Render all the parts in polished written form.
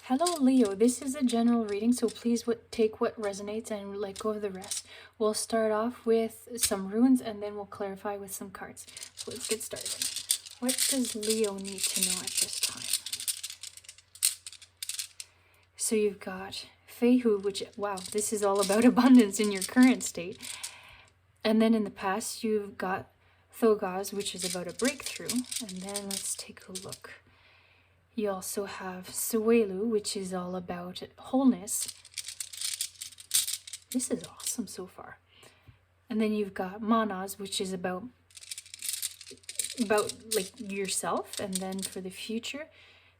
Hello, Leo. This is a general reading, so please take what resonates and let go of the rest. We'll start off with some runes and then we'll clarify with some cards. So let's get started. What does Leo need to know at this time? So you've got Fehu, which, wow, this is all about abundance in your current state. And then in the past, you've got Thogaz, which is about a breakthrough. And then let's take a look. You also have Suelu, which is all about wholeness. This is awesome so far. And then you've got Manas, which is about like yourself. And then for the future,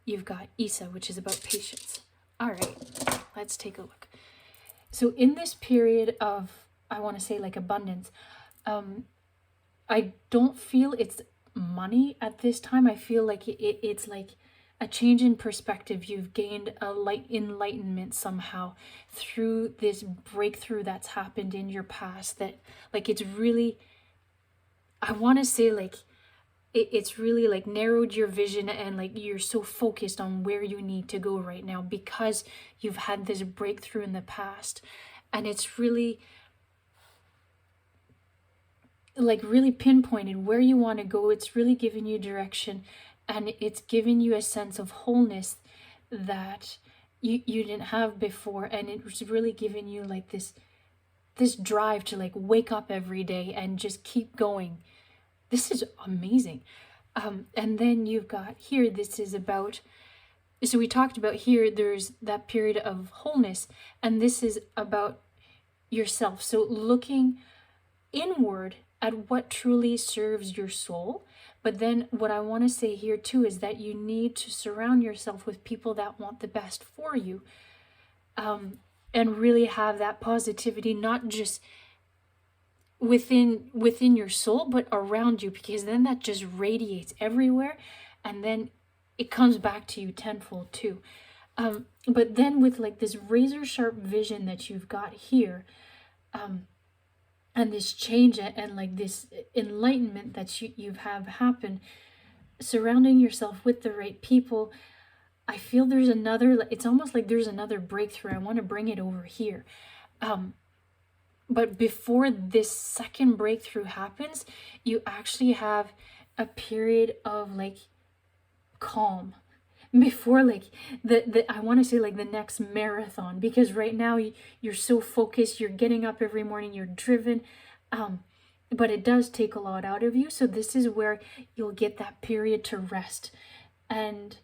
you've got Isa, which is about patience. All right, let's take a look. So in this period of, I want to say like abundance, I don't feel it's money at this time. I feel like it's like a change in perspective. You've gained a light enlightenment somehow through this breakthrough that's happened in your past, that like it's really, I want to say like it's really like narrowed your vision, and like you're so focused on where you need to go right now because you've had this breakthrough in the past. And it's really like really pinpointed where you want to go. It's really giving you direction, and it's giving you a sense of wholeness that you didn't have before. And it was really giving you like this drive to like wake up every day and just keep going. This is amazing. And then you've got here, this is about, so we talked about here, there's that period of wholeness, and this is about yourself. So looking inward at what truly serves your soul. But then what I want to say here too is that you need to surround yourself with people that want the best for you, and really have that positivity, not just within your soul, but around you, because then that just radiates everywhere, and then it comes back to you tenfold too. But then with like this razor sharp vision that you've got here, and this change and like this enlightenment that you have happened, surrounding yourself with the right people, I feel there's another, it's almost like there's another breakthrough. I want to bring it over here. But before this second breakthrough happens, you actually have a period of like calm before like the I want to say like the next marathon, because right now you're so focused, you're getting up every morning, you're driven, but it does take a lot out of you. So this is where you'll get that period to rest, and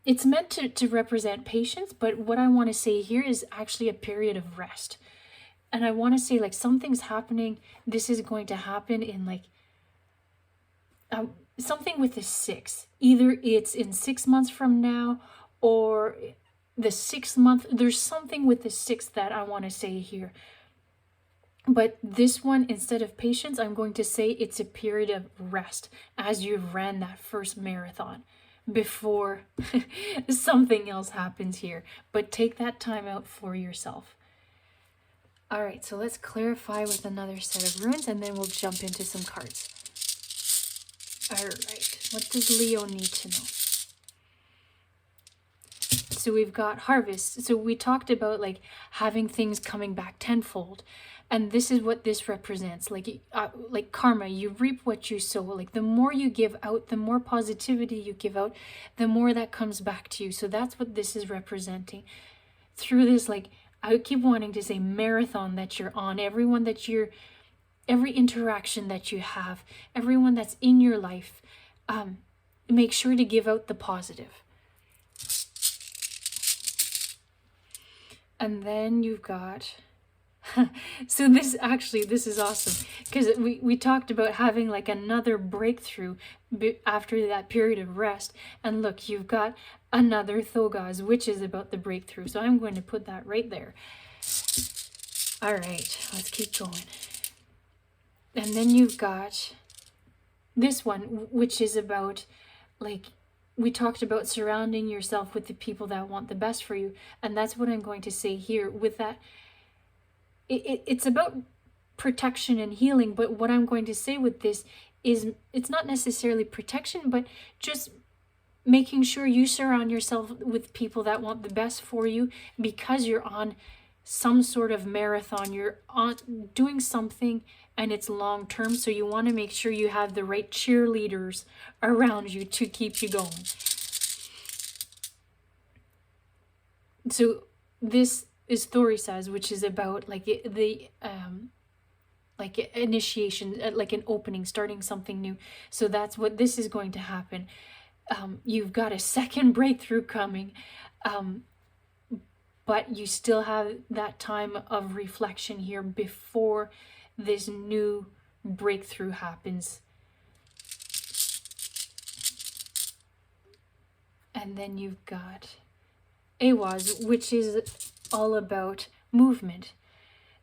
it's meant to represent patience, but what I want to say here is actually a period of rest. And I want to say like something's happening. This is going to happen in like something with the 6. Either it's in 6 months from now or the 6th month. There's something with the 6 that I want to say here. But this one, instead of patience, I'm going to say it's a period of rest as you've ran that first marathon before something else happens here. But take that time out for yourself. All right, so let's clarify with another set of runes, and then we'll jump into some cards. All right, what does Leo need to know? So we've got harvest. So we talked about like having things coming back tenfold, and this is what this represents. Like karma, you reap what you sow. Like the more you give out, the more positivity you give out, the more that comes back to you. So that's what this is representing through this, like, I keep wanting to say marathon that you're on, every interaction that you have, everyone that's in your life, make sure to give out the positive. And then you've got, so this is awesome, because we talked about having like another breakthrough after that period of rest. And look, you've got another Thogaz, which is about the breakthrough. So I'm going to put that right there. All right, let's keep going. And then you've got this one, which is about like, we talked about surrounding yourself with the people that want the best for you. And that's what I'm going to say here with that. It's about protection and healing, but what I'm going to say with this is it's not necessarily protection, but just making sure you surround yourself with people that want the best for you, because you're on some sort of marathon. You're on doing something and it's long term, so you want to make sure you have the right cheerleaders around you to keep you going. So this is Thorisaz, which is about like the like initiation, like an opening, starting something new. So that's what this is going to happen. You've got a second breakthrough coming, but you still have that time of reflection here before this new breakthrough happens. And then you've got Awaz, which is all about movement.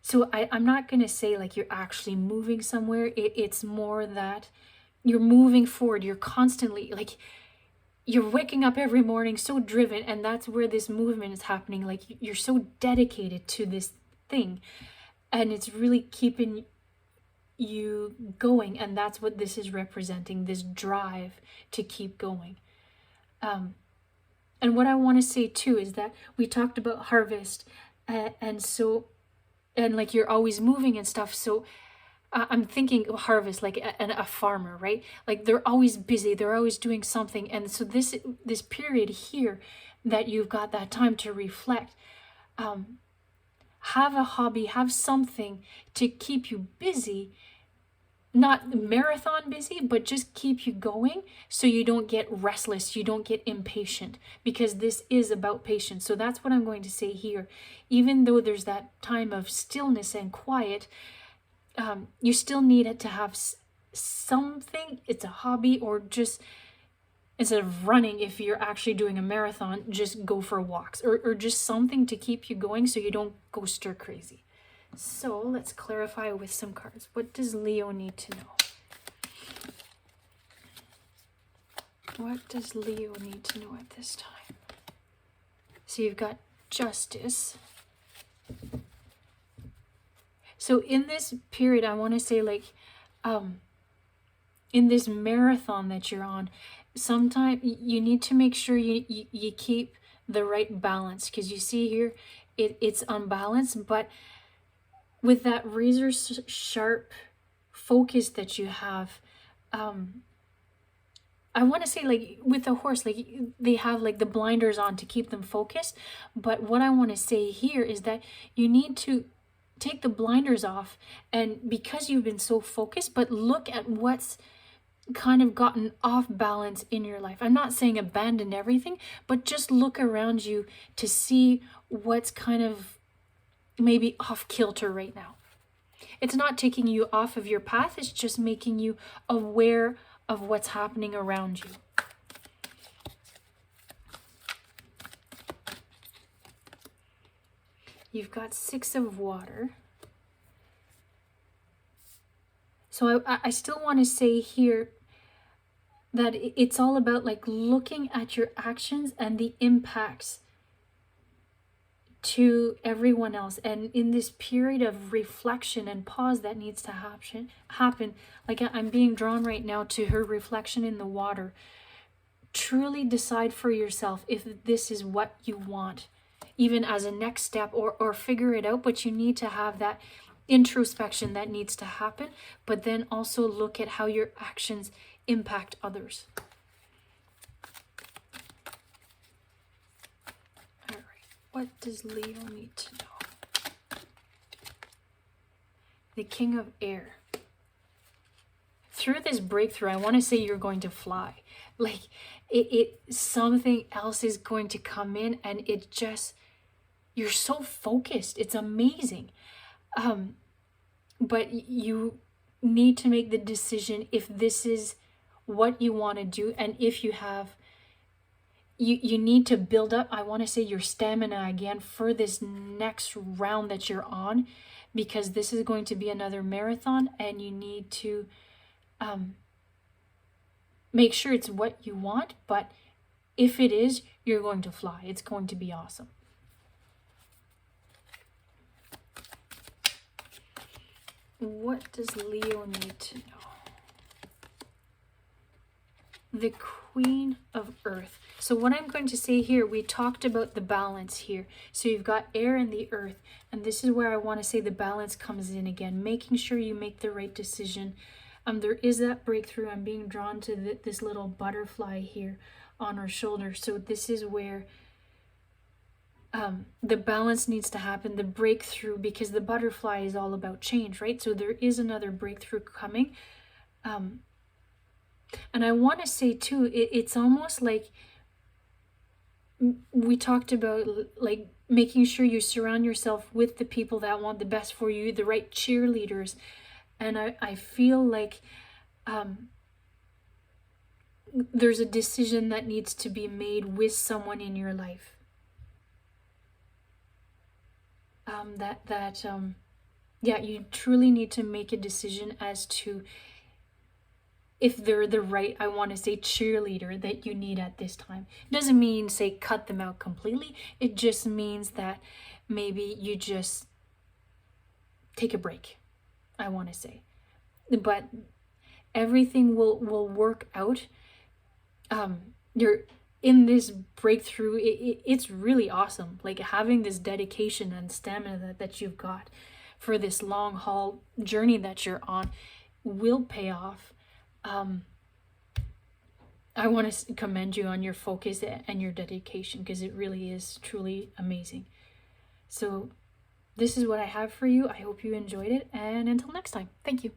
So I'm not going to say like you're actually moving somewhere. It's more that you're moving forward. You're constantly like, you're waking up every morning so driven, and that's where this movement is happening. Like you're so dedicated to this thing, and it's really keeping you going, and that's what this is representing, this drive to keep going. And what I want to say too is that we talked about harvest, and like you're always moving and stuff. So I'm thinking harvest like a farmer, right? Like they're always busy, they're always doing something. And so this period here that you've got that time to reflect, have a hobby, have something to keep you busy. Not marathon busy, but just keep you going so you don't get restless, you don't get impatient, because this is about patience. So that's what I'm going to say here. Even though there's that time of stillness and quiet, you still need it to have something. It's a hobby, or just instead of running, if you're actually doing a marathon, just go for walks, or just something to keep you going so you don't go stir crazy. So let's clarify with some cards. What does Leo need to know? What does Leo need to know at this time? So you've got Justice. So in this period, I want to say like, in this marathon that you're on, sometimes you need to make sure you keep the right balance, because you see here, it's unbalanced, but with that razor sharp focus that you have, I want to say like with a horse, like they have like the blinders on to keep them focused. But what I want to say here is that you need to take the blinders off, and because you've been so focused, but look at what's kind of gotten off balance in your life. I'm not saying abandon everything, but just look around you to see what's kind of maybe off kilter right now. It's not taking you off of your path, it's just making you aware of what's happening around you. You've got Six of Water. So I still want to say here that it's all about like looking at your actions and the impacts to everyone else, and in this period of reflection and pause that needs to happen, like I'm being drawn right now to her reflection in the water. Truly decide for yourself if this is what you want, even as a next step, or figure it out. But you need to have that introspection that needs to happen, but then also look at how your actions impact others. What does Leo need to know? The King of Air. Through this breakthrough, I want to say you're going to fly. Like something else is going to come in, and it just, you're so focused. It's amazing. But you need to make the decision if this is what you want to do, and if you have, you need to build up, I want to say, your stamina again for this next round that you're on, because this is going to be another marathon, and you need to make sure it's what you want. But if it is, you're going to fly. It's going to be awesome. What does Leo need to know? The Queen of Earth. So what I'm going to say here, we talked about the balance here. So you've got air and the earth, and this is where I want to say the balance comes in again, making sure you make the right decision. There is that breakthrough. I'm being drawn to this little butterfly here on her shoulder. So this is where the balance needs to happen, the breakthrough, because the butterfly is all about change, right? So there is another breakthrough coming. And I want to say too, it's almost like we talked about, like making sure you surround yourself with the people that want the best for you, the right cheerleaders. And I feel like there's a decision that needs to be made with someone in your life. Yeah, you truly need to make a decision as to if they're the right, I want to say, cheerleader that you need at this time. It doesn't mean, say, cut them out completely. It just means that maybe you just take a break, I want to say. But everything will work out. You're in this breakthrough. It's really awesome. Like having this dedication and stamina that you've got for this long haul journey that you're on will pay off. I want to commend you on your focus and your dedication, because it really is truly amazing. So this is what I have for you. I hope you enjoyed it, and until next time, thank you.